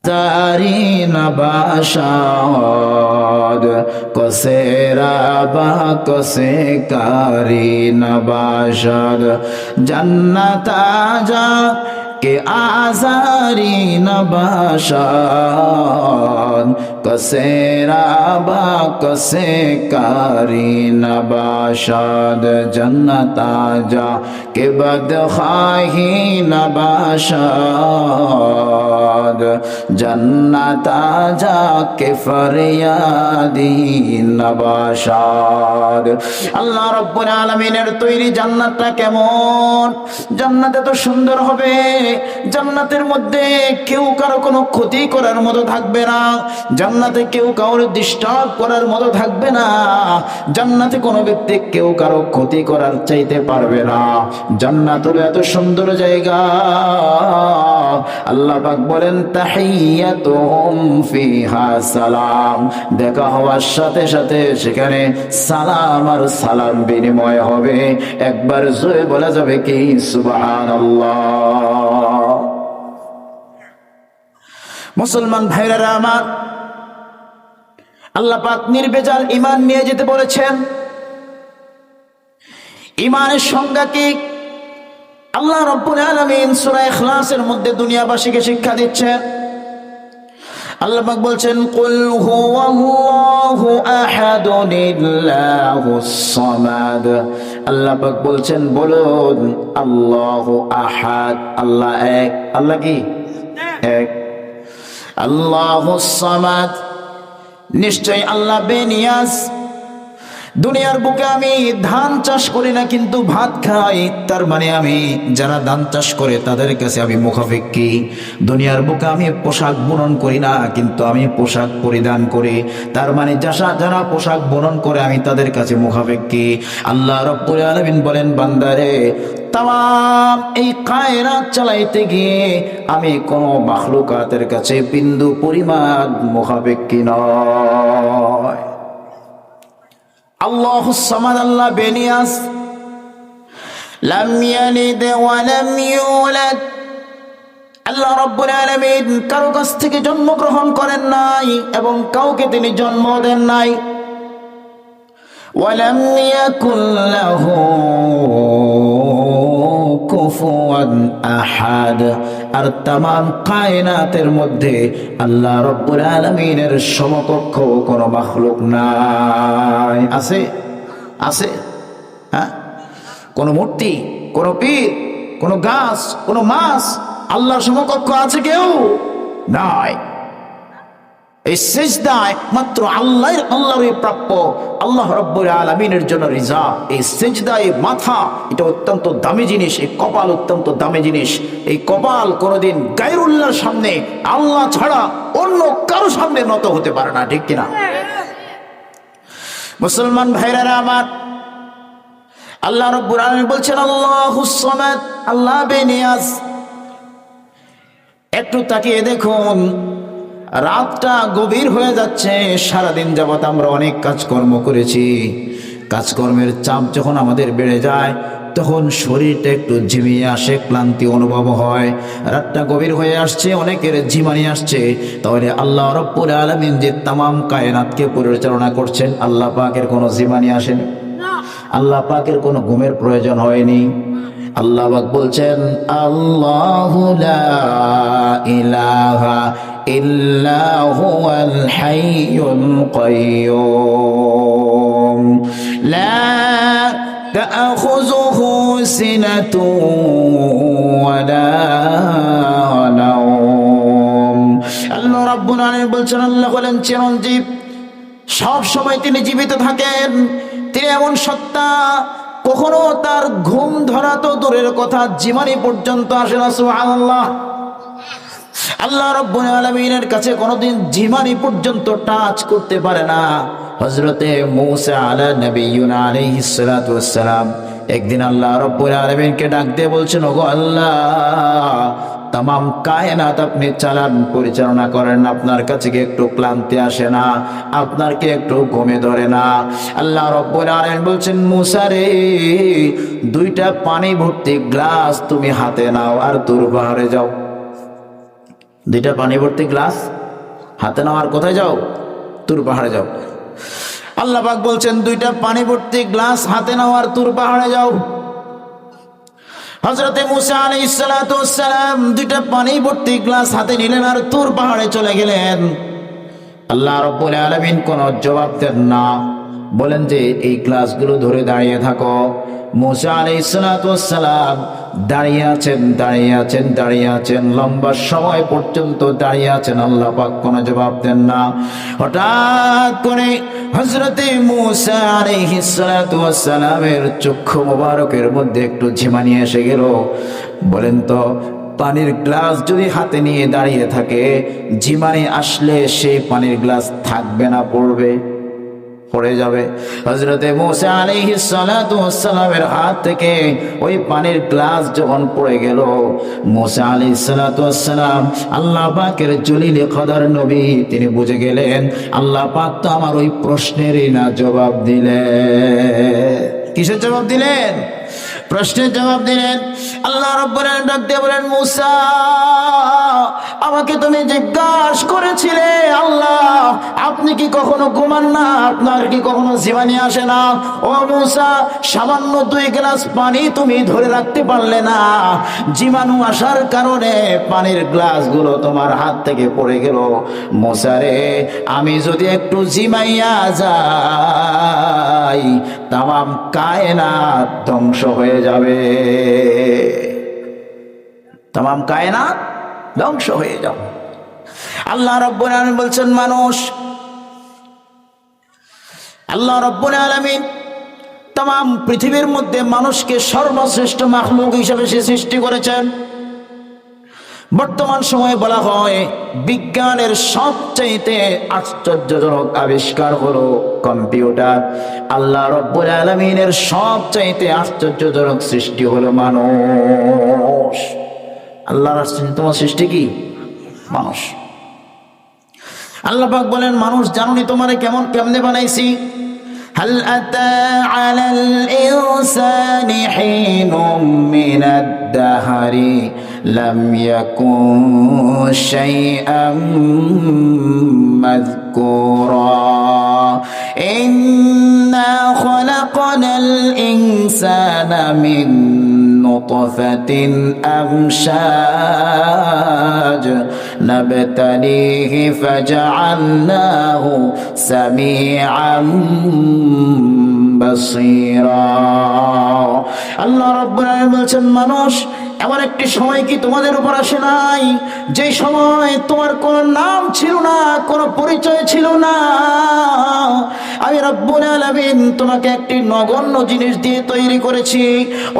Zarin bashad kosera ba kose karin bashad jannata ja ke azarin bashad kosera ba kose karin bashad jannata ja ke badkhahin bashad जन्नता जाके फरियादी नबाशाद আল্লাহ রাব্বুল আলামিনের তৈরি জান্নাতটা কেমন? জান্নাতে তো সুন্দর হবে, জান্নাতের মধ্যে কেউ কারো কোনো ক্ষতি করার মতো থাকবে না, জান্নাতে কেউ কারো ডিস্টার্ব করার মতো থাকবে না, জান্নাতে কোনো ব্যক্তি কেউ কারো ক্ষতি করার চাইতে পারবে না। জান্নাত হলো এত সুন্দর জায়গা। আল্লাহ পাক বলেন তাহিয়াতুহুম ফিহা সালাম, দেখা হওয়ার সাথে সাথে সেখানে সালাম আর সালাম বিনিময় হবে। একবার জোরে বলা যাবে কি সুবহানাল্লাহ। মুসলমান ভাইরা আমার, আল্লাহ পাক নির্ভেজাল ঈমান নিয়ে যেতে বলেছেন। ঈমানের সংজ্ঞা কি? আল্লাহ রাব্বুল আলামিন সূরা ইখলাসের মধ্যে দুনিয়াবাসীকে শিক্ষা দিচ্ছেন। আল্লাহ পাক বলছেন কুল হুয়াল্লাহু আহাদুল্লাহুস সামাদ। আল্লাহ পাক বলছেন বলুন আল্লাহু আহাদ, আল্লাহ এক। আল্লাহ কি? এক। আল্লাহুস সামাদ, নিশ্চয় আল্লাহ বেনিয়াজ। দুনিয়ার বুকে আমি ধান চাষ করি না কিন্তু ভাত খাই, তার মানে আমি যারা ধান চাষ করে তাদের কাছে আমি মুখাপেক্ষী। দুনিয়ার বুকে আমি পোশাক বুনন করি না কিন্তু আমি পোশাক পরিধান করি, তার মানে যারা পোশাক বুনন করে আমি তাদের কাছে মুখাপেক্ষী। আল্লাহ রাব্বুল আলামিন বলেন বান্দারে, তামাম এই কায়নাত চালাইতে গিয়ে আমি কোনো মাখলুকাতের কাছে বিন্দু পরিমাণ মুখাপেক্ষী নয়। আল্লাহুস সামাদ, আল্লাহ বেনিয়াজ। লাম ইয়ালিদ ওয়া লাম ইউলাদ, আল্লাহ রাব্বুল আলামিন কারো কাছ থেকে জন্মগ্রহণ করেন নাই এবং কাউকে তিনি জন্ম দেন নাই। ওয়া লাম ইয়াকুল লাহু কুফুয়ান আহাদ, আর তামাম কায়নাতের মধ্যে আল্লাহ রাব্বুল আলামিনের সমকক্ষ কোনো মাখলুক নাই। আছে? আছে? হ্যাঁ? কোন মূর্তি, কোন পীর, কোন গাছ, কোন মাছ আল্লাহর সমকক্ষ আছে কেউ? নাই। এই সিজদা একমাত্র আল্লাহরই প্রাপ্য, আল্লাহ রাব্বুল আলামিনের জন্য রিজার্ভ। এই সিজদা, এই মাথা, এটা অত্যন্ত দামি জিনিস। এই কপাল অত্যন্ত দামি জিনিস। এই কপাল কোনোদিন গায়রুল্লাহর সামনে, আল্লাহ ছাড়া অন্য কারো সামনে নত হতে পারে না, ঠিক কিনা? মুসলমান ভাইরা আমার, আল্লাহ রাব্বুল আলামিন বলছেন আল্লাহুস সামাদ, আল্লাহ বেনিয়াজ। একটু তাকিয়ে দেখুন, রাতটা গভীর হয়ে যাচ্ছে, সারাদিন যাবত আমরা অনেক কাজকর্ম করেছি। কাজকর্মের চাপ যখন আমাদের বেড়ে যায় তখন শরীরটা একটু ঝিমিয়ে আসে, ক্লান্তি অনুভব হয়। রাতটা গভীর হয়ে আসছে, অনেকের ঝিমানি আসছে। তাহলে আল্লাহ রাব্বুল আলামিন যে তামাম কায়নাতকে পরিচালনা করছেন, আল্লাহ পাকের কোনো ঝিমানি আসেনি, আল্লাহ পাকের কোনো ঘুমের প্রয়োজন হয়নি। আল্লাহ পাক বলছেন আল্লাহু লা ইলাহা ইল্লা হুয়াল হাইয়ুল কাইয়্যুম লা তাখুযুহু সিনাতুন ওয়ালা নাওম। আল্লাহ রাব্বুল আলামিন বলছেন, আল্লাহ হলেন চিরঞ্জীব, সব সময় তিনি জীবিত থাকেন। তিনি এমন সত্তা, কখনো তার ঘুম ধরা তো দূরের কথা, জীবনী পর্যন্ত আসে না। সুবহানাল্লাহ। আল্লাহ রাব্বুল আলামিনের কাছে কোনোদিন জীবনী পর্যন্ত টাচ করতে পারে না। হযরতে মূসা আলাইহিস সালাতু ওয়াস সালাম একদিন আল্লাহ রাব্বুল আলামিনকে ডাক দিয়ে বলছেন, ওগো আল্লাহ, तमाम कायनात अपनी चालान परिचालना करें আপনার কাছে কি একটু ক্লান্তি আসে না আপনার কি একটু ঘুমে ধরে না আল্লাহ রব্বুল আলামিন বলছেন মুসা রে দুইটা পানি ভর্তি গ্লাস তুমি হাতে নাও আর দূর পাহাড়ে যাও দুইটা পানি ভর্তি গ্লাস হাতে নেওয়ার কোথায় যাও? তুর পাহাড়ে যাও। আল্লাহ পাক বলছেন দুইটা পানি ভর্তি গ্লাস হাতে নেওয়ার তুর পাহাড়ে যাও। হযরতে মুসা আলাইহিস সালাতু ওয়াস সালাম দুইটা পানি ভর্তি গ্লাস হাতে নিলেন আর তুর পাহাড়ে চলে গেলেন। আল্লাহ রাব্বুল আলামিন কোনো জবাব দেন না, বলেন যে এই গ্লাসগুলো ধরে দাঁড়িয়ে থাকো। মুসা আলাইহিস সালাতু ওয়াস সালাম দাঁড়িয়ে আছেন, লম্বা সময় পর্যন্ত দাঁড়িয়ে আছেন। আল্লাহ পাক কোনো জবাব দেন না। হঠাৎ করে হযরতে মুসা আলাইহিস সালাতু ওয়াস সালামের চক্ষু মোবারকের মধ্যে একটু ঝিমানি এসে গেল। বলেন তো, পানির গ্লাস যদি হাতে নিয়ে দাঁড়িয়ে থাকে, ঝিমানি আসলে সেই পানির গ্লাস থাকবে না, পড়ে যাবে। হযরতে মুসা আলাইহিস সালাতু ওয়াস সালামের হাত থেকে ওই পানির গ্লাস যখন পড়ে গেল, মুসা আলাইহিস সালাতু ওয়াস সালাম আল্লাহ পাকের জলিলে কদর নবী, তিনি বুঝে গেলেন আল্লাহ পাক তো আমার ওই প্রশ্নেরই না জবাব দিলেন। কিসের জবাব দিলেন? প্রশ্নের জবাব দিলেন। আল্লাহ রাব্বুল আলামিন ডাক দিয়ে বলেন, মুসা, আমাকে তুমি জিজ্ঞাসা করেছিলে আল্লাহ আপনি কি কখনো ঘুমান না, আপনার কি কখনো জীবনী আসে না? ও মুসা, সামান্য 2 গ্লাস পানি তুমি ধরে রাখতে পারলে না, জীবাণু আসার কারণে পানির গ্লাসগুলো তোমার হাত থেকে পড়ে গেল। মুসা রে, আমি যদি একটু জিমাইয়া যাই, তামাম কায়নাত ধ্বংস হয়ে যাবে, তামাম কায়নাত ধ্বংস হয়ে যাবে। আল্লাহ রাব্বুল আলামিন বলছেন, আল্লাহ রাব্বুল আলামিন তাম পৃথিবীর মধ্যে মানুষকে সর্বশ্রেষ্ঠ মাখলুক হিসেবে সে সৃষ্টি করেছেন। বর্তমান সময়ে বলা হয় বিজ্ঞানের সবচাইতে আশ্চর্যজনক আবিষ্কার হলো কম্পিউটার। আল্লাহ রাব্বুল আলামিনের সবচাইতে আশ্চর্যজনক সৃষ্টি হলো মানুষ। আল্লাহর আশ্চর্যতম সৃষ্টি কি? মানুষ। আল্লাহ পাক বলেন, মানুষ জানুনি তোমারে কেমনে বানাইছি? হাল আতা আলাল ইনসানি হিনুম মিনাদ দাহরি লাম ইয়াকুন শাইআম মাযকুরা ইন্না খালাকনাল ইনসানা মিন নুতফাতিন আমশাজ নাবতালিহি ফাজআলনাহু সামিআম বাসীরা। আল্লাহ রাব্বুল আলামিন বলছেন, মানুষ এমন একটি সময় কি তোমাদের উপর আসে নাই যে সময় তোমার কোনো নাম ছিল না, কোনো পরিচয় ছিল না? আমি রব্বুল আলামিন তোমাকে একটি নগণ্য জিনিস দিয়ে তৈরি করেছি।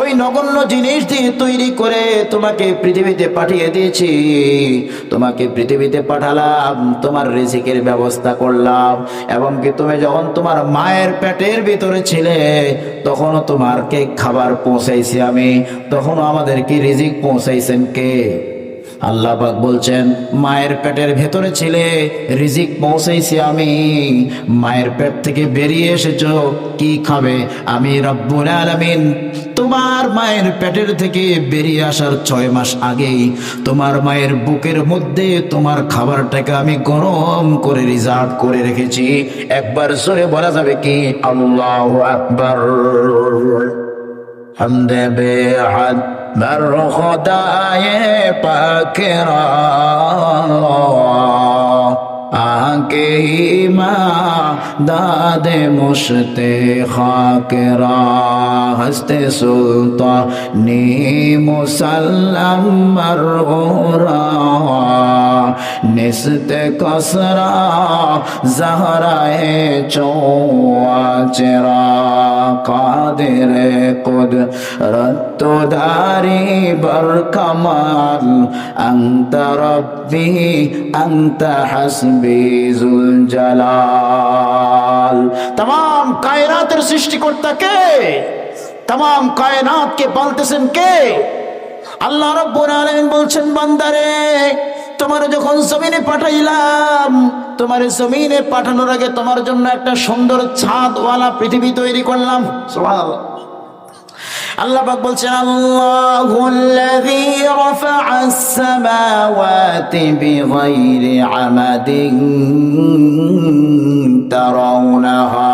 ওই নগণ্য জিনিস দিয়ে তৈরি করে তোমাকে পৃথিবীতে পাঠিয়ে দিয়েছি। তোমাকে পৃথিবীতে পাঠালাম, তোমার রিজিকের ব্যবস্থা করলাম, এবং কি তুমি যখন তোমার মায়ের পেটের ভিতরে ছিলে তখনও তোমারকে খাবার পৌঁছাইছি আমি, তখনও আমাদেরকে রিজিক পৌঁছাইছেন কে? আল্লাহ পাক বলছেন, মায়ের পেটের ভেতরে ছিলে, রিজিক পৌঁছাইছি আমি। মায়ের পেট থেকে বেরিয়ে এসেছো, কি খাবে? আমি রব্বুল আলামিন তোমার মায়ের পেটের থেকে বেরিয়ে আসার 6 মাস আগেই তোমার মায়ের বুকের মধ্যে তোমার খাবারটাকে আমি গরম করে রিজার্ভ করে রেখেছি। একবার জোরে বলা যাবে কি? আল্লাহু আকবার। হামদে বেহাদ বার খোদায়ে পাকেরা आके मा दादे मुश्ते खाकरा हस्ते सुल्तानी मुसल्लम मरगोरा निस्ते कसरा जहराए चौचरा कादिर कुदरत दारी बर कमाल अंत रब्बी अंत हस्बी जुल जलाल। तमाम कायनातेर सृष्टिकर्ता के, तमाम कायनात के पालतेছেন কে? আল্লাহ রাব্বুল আলামিন বলছেন, বান্দারে তোমার যখন জমিনে পাঠাইলাম, তোমার জমিনে পাঠানোর আগে তোমার জন্য একটা সুন্দর ছাদওয়ালা পৃথিবী তৈরি করলাম। সুবহানাল্লাহ। আল্লাহ পাক বলছেন আল্লাহুল্লাযী রাফা'আস সামাওয়াতি বিগাইরি আমাদিন তারাউনাহা।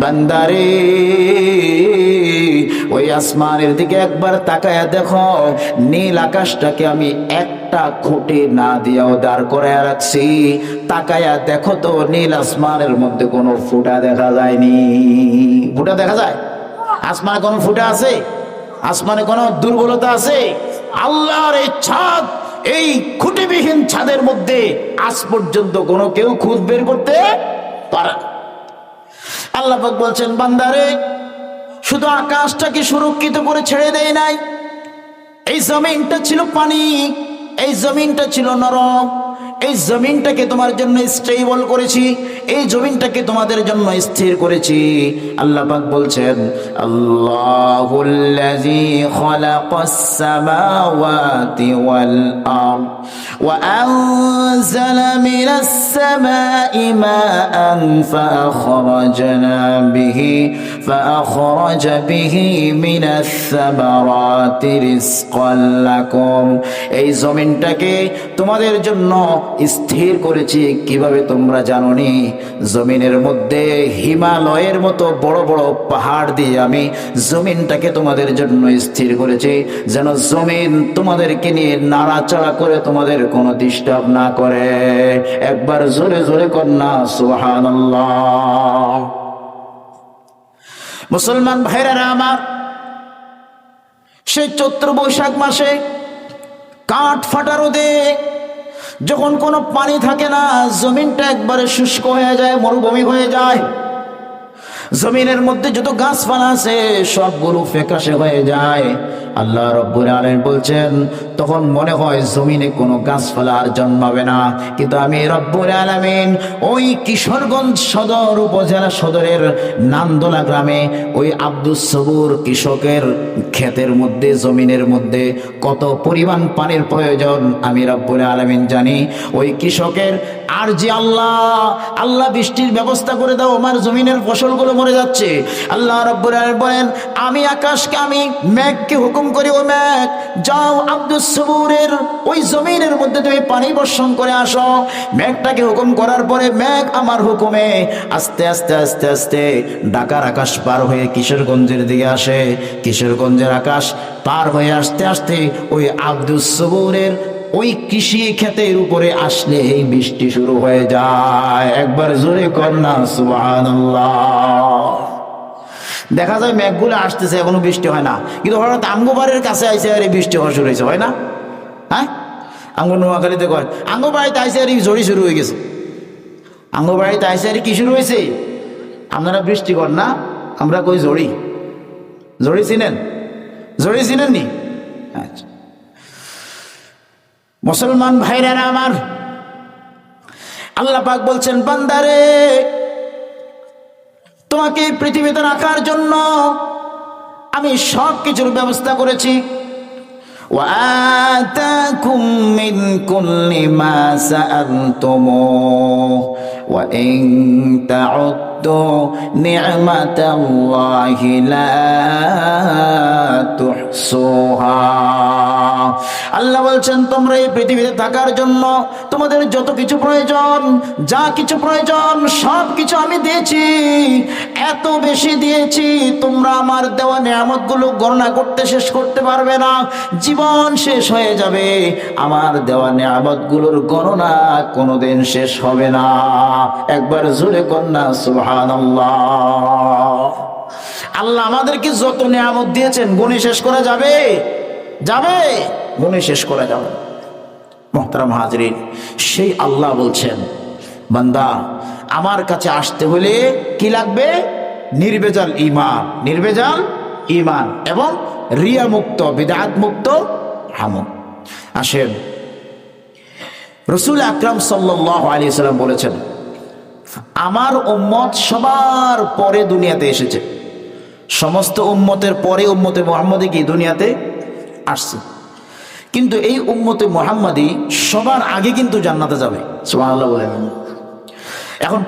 বান্দারে ওই আসমানের দিকে একবার তাকায়া দেখো, নীল আকাশটাকে আমি একটা খুঁটি না দিয়েও দাঁড় করে রাখছি। তাকায়া দেখো তো নীল আসমানের মধ্যে কোনো ফুটা দেখা যায়নি। ফুটা দেখা যায়? আসমানে কোনো ফুটা আছে? আসমানে কোনো দুর্বলতা আছে? আল্লাহর এই ছাদ, এই খুঁটিবিহীন ছাদের মধ্যে আজ পর্যন্ত কোনো কেউ খুঁজ বের করতে পারে। আল্লাহ পাক বলছেন বান্দারে শুধু আকাশটাকে সুরক্ষিত করে ছেড়ে দেয় নাই, এই জমিনটা ছিল পানি, এই জমিনটা ছিল নরম, এই জমিনটাকে তোমার জন্য স্টেবল করেছি, এই জমিনটাকে তোমাদের জন্য স্থির করেছি। আল্লাহ পাক বলছেন আল্লাহুল্লাযী খালাকাস সামাওয়াতি ওয়াল আরদ ওয়া আনজালা মিনাস সামাই মাআন فأخرج به من الثمرات رزقا لكم। এই জমিনটাকে তোমাদের জন্য স্থির করেছি কিভাবে তোমরা জানোনি? জমিনের মধ্যে হিমালয়ের মতো বড় বড় পাহাড় দিয়ে আমি জমিনটাকে তোমাদের জন্য স্থির করেছি, যেন জমিন তোমাদেরকে নিয়ে নাড়াচাড়া করে তোমাদের কোনো ডিস্টার্ব না করে। একবার জোরে জোরে কন্যা সুবহানাল্লাহ। মুসলমান ভাইরা আমার, সেই চৈত্র বৈশাখ মাসে কাঠ ফাটা রোদে যখন কোনো পানি থাকে না, জমিনটা একবারে শুষ্ক হয়ে যায়, মরুভূমি হয়ে যায়। জমিনের মধ্যে যত গাছপালা আছে সবগুলো ফ্যাকাশে হয়ে যায়। আল্লাহ রাব্বুল আলামিন বলছেন তখন মনে হয় জমিনে কোনো গাছপালা আর জন্মাবে না, কিন্তু আমি রাব্বুল আলামিন ওই কিশোরগঞ্জ সদর উপজেলা সদরের নান্দোলা গ্রামে ওই আব্দুস সবুর কৃষকের ক্ষেতের মধ্যে, জমিনের মধ্যে কত পরিমাণ পানির প্রয়োজন আমি রাব্বুল আলামিন জানি। ওই কৃষকের আর যে আল্লাহ বৃষ্টির ব্যবস্থা করে দাও, আমার জমিনের ফসলগুলো মরে যাচ্ছে। আল্লাহ রাব্বুল আলামিন বলেন আমি আকাশকে, আমি মেঘকে হুকুম করি, ও মেঘ যাও আব্দুস সবুরের ওই জমিনের মধ্যে তুমি পানি বর্ষণ করে আসো। মেঘটাকে হুকুম করার পরে মেঘ আমার হুকুমে আস্তে আস্তে আস্তে আস্তে ঢাকার আকাশ পার হয়ে কিশোরগঞ্জের দিকে আসে। কিশোরগঞ্জের আকাশ পার হয়ে আসতে আসতে ওই আব্দুস সবুরের ওই কৃষি ক্ষেতের উপরে আসলে এই বৃষ্টি শুরু হয়ে যায়। একবার জোরে কন্যা সুবহানাল্লাহ। দেখা যায় মেঘগুলো আসতেছে, এখনো বৃষ্টি হয় না, কিন্তু হঠাৎ আঙ্গবাড়ির কাছে আইসে আর এই বৃষ্টি হওয়া শুরু হয়েছে, হয় না? হ্যাঁ, আঙ্গ নোয়াখালীতে কয় আঙ্গবাড়িতে আইসে আর ঝড়ি শুরু হয়ে গেছে। আঙ্গবাড়িতে আইসে আর কি শুরু হয়েছে? আপনারা বৃষ্টি কর না, আমরা কই ঝড়ি। ঝড়ি চিনেন? ঝড়ি চিনেন নি? আচ্ছা মুসলমান ভাইরা আমার, আল্লাহ পাক বলছেন বান্দারে তোমাকে পৃথিবীতে রাখার জন্য আমি সব কিছুর ব্যবস্থা করেছি। وآتاكم من كل ما سألتموه وإن تعدوا نعمة الله لا تحصوها। আল্লাহ বলছেন তোমরা এই পৃথিবীতে থাকার জন্য তোমাদের যত কিছু প্রয়োজন, যা কিছু প্রয়োজন সব কিছু আমি দিয়েছি, এত বেশি দিয়েছি তোমরা আমার দেওয়া নিয়ামতগুলো গণনা করতে শেষ করতে পারবে না, জীবন শেষ হয়ে যাবে, আমার দেওয়া নিয়ামতগুলোর গণনা কোনোদিন শেষ হবে না। একবার জোরে কন্যা সুবহানাল্লাহ। আল্লাহ আমাদেরকে যত নিয়ামত দিয়েছেন গুণে শেষ করা যাবে? যাবে? গুণে শেষ করা যাবে। মুহতারাম হাজরিন, সেই আল্লাহ বলছেন বান্দা আমার কাছে আসতে হলে কি লাগবে? নির্ভেজাল ঈমান, নির্ভেজাল ঈমান এবং রিয়া মুক্ত, বিদআত মুক্ত আমল। আসেন, রাসূল আকরাম সাল্লাল্লাহু আলাইহি ওয়াসাল্লাম বলেছেন আমার উম্মত সবার পরে দুনিয়াতে এসেছে, সমস্ত উম্মতের পরে উম্মতে মুহাম্মদী কি দুনিয়াতে আসছে, কিন্তু এই উম্মতে মুহাম্মদী সবার আগে কিন্তু জান্নাতে যাবে। সুবহানাল্লাহ বলেন। এখন